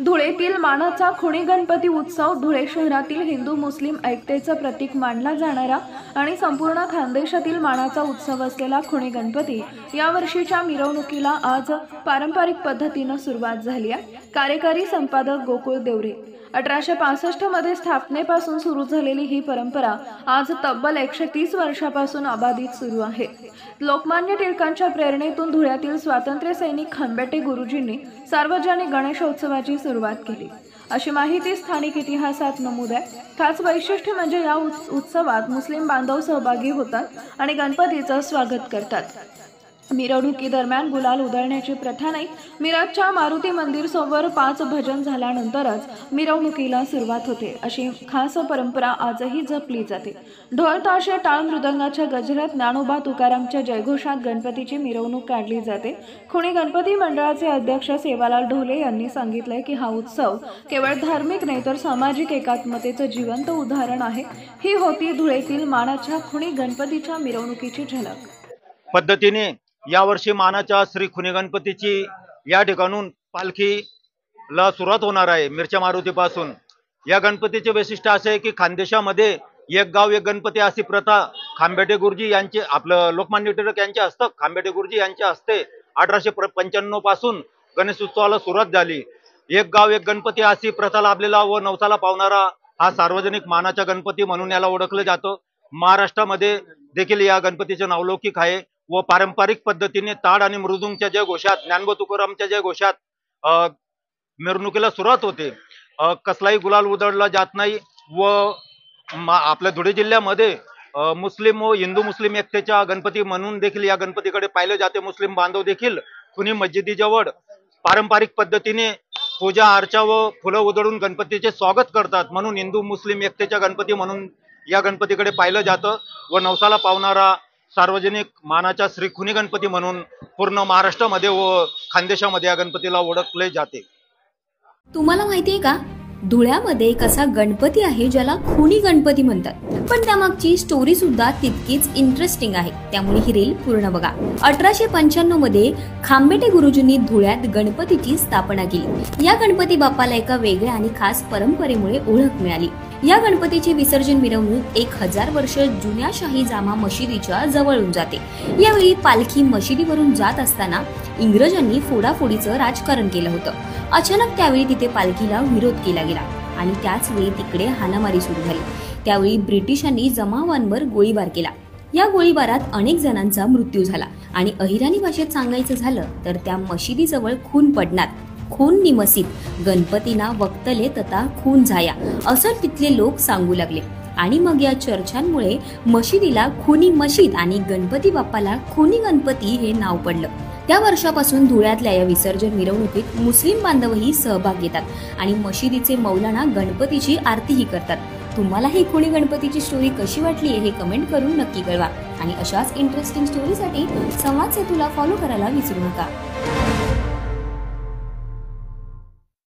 धुळेतील मानाचा खुणी गणपती उत्सव धुळे शहरातील हिंदू मुस्लिम ऐक्यतेचं प्रतीक मानला जाणारा आणि संपूर्ण खानदेशातील मानाचा उत्सव असलेला खुणी गणपती या वर्षीच्या मिरवणुकीला आज पारंपरिक पद्धतीने सुरुवात झाली आहे। कार्यकारी संपादक गोकुळ देवरे 1865 मध्ये स्थापनेपासून सुरू झालेली ही परंपरा आज तब्बल 130 वर्षापासून अबाधित सुरू आहे। लोकमान्य टिळकांच्या प्रेरणेतून धुळ्यातील स्वातंत्र्य सैनिक खंबेटे गुरुजींनी सार्वजनिक गणेशोत्सवाची सुरुवात केली अशी माहिती स्थानिक इतिहासात नमूद आहे। खास वैशिष्ट्य म्हणजे या उत्सवात मुस्लिम बांधव सहभागी होतात आणि गणपतीचं स्वागत करतात। मिरवणुकी दरम्यान गुलाल उधळण्याची प्रथा नाही। मिरजच्या मारुती मंदिर समोर 5 भजन झाल्यानंतरच मिरवणुकीला सुरुवात होते अशी खास परंपरा आजही जपली जाते। ढोल ताशे टाळ मृदंगाच्या गजरात ज्ञानोबा तुकारामच्या जयघोषात गणपतीची मिरवणूक काढली जाते। खुणी गणपती मंडळाचे अध्यक्ष सेवालाल ढोले यांनी सांगितले की हा उत्सव केवळ धार्मिक नाही तर सामाजिक एकात्मतेचं जिवंत उदाहरण आहे। ही होती धुळेतील मानाच्या खुणी गणपतीच्या मिरवणुकीची झलक। पद्धतीने यावर्षी मानाच्या श्री खुणी गणपतीची या ठिकाणून पालखीला सुरुवात होणार आहे मिरच्या मारुतीपासून। या गणपतीचे वैशिष्ट्य असे आहे की खानदेशामध्ये एक गाव एक गणपती अशी प्रथा खांबेटे गुरुजी यांचे आपलं लोकमान्य टिळक यांच्या हस्तक खांबेटे गुरुजी यांच्या हस्ते 1895 पासून गणेशोत्सवाला सुरुवात झाली। एक गाव एक गणपती अशी प्रथा लाभलेला व नवसाला पावणारा हा सार्वजनिक मानाचा गणपती म्हणून याला ओळखलं जातं। महाराष्ट्रामध्ये देखील या गणपतीचे नावलौकिक आहे व पारंपरिक पद्धतीने ताड आणि मृदुंगच्या जय घोषात ज्ञानोबा तुकारामच्या जय घोषात मिरवणुकीला सुरुवात होते। कसलाही गुलाल उधळला जात नाही व आपल्या धुळे जिल्ह्यामध्ये मुस्लिम व हिंदू मुस्लिम एकतेच्या गणपती म्हणून देखील या गणपतीकडे पाहिले जाते। मुस्लिम बांधव देखील खुनी मस्जिदीजवळ पारंपरिक पद्धतीने पूजा अर्चा व फुलं उधळून गणपतीचे स्वागत करतात, म्हणून हिंदू मुस्लिम एकतेच्या गणपती म्हणून या गणपतीकडे पाहिलं जातं व नवसाला पावणारा सार्वजनिक मानाच्या श्री खुनी गणपती म्हणून पूर्ण महाराष्ट्रामध्ये व खानदेशामध्ये या गणपतीला ओळखले जाते। तुम्हाला माहिती आहे का, धुळ्यामध्ये एक असा गणपती आहे ज्याला खुनी गणपती म्हणतात, पण त्यामागची स्टोरी सुद्धा तितकीच इंटरेस्टिंग आहे, त्यामुळे ही रील पूर्ण बघा। 1895 मध्ये खांबेटे गुरुजींनी धुळ्यात गणपतीची स्थापना केली। या गणपती बाप्पाला एका वेगळ्या आणि खास परंपरेमुळे ओळख मिळाली। या गणपतीची विसर्जन मिरवणूक 1000 वर्ष जुन्या शाही जामा मशिदीच्या जवळून जाते। यावेळी पालखी मशिदीवरून जात असताना इंग्रजांनी फोडाफोडीचं राजकारण केलं होतं। अचानक त्यावेळी तिथे पालखीला विरोध केला गेला आणि त्याच वेळी तिकडे हाणामारी सुरू झाली। त्यावेळी ब्रिटिशांनी जमावांवर गोळीबार केला। या गोळीबारात अनेक जणांचा मृत्यू झाला आणि अहिराणी भाषेत सांगायचं झालं तर त्या मशिदीजवळ खून पडणार, खून निमसीत गणपतीना वक्तले तथा खून झाया असं तिथले लोक सांगू लागले आणि मग या चर्चांमुळे मशिदीला खुनी मशीद आणि गणपती बाप्पाला खुनी गणपती हे नाव पडलं। त्या वर्षापासून धुळ्यातल्या या विसर्जन मिरवणुकीत मुस्लिम बांधवही सहभाग घेतात आणि मशिदीचे मौलाना गणपतीची आरतीही करतात। तुम्हाला ही खुणी गणपतीची स्टोरी कशी वाटली हे कमेंट करून नक्की कळवा आणि अशाच इंटरेस्टिंग स्टोरीसाठी संवाद सेतूला फॉलो करायला विसरू नका।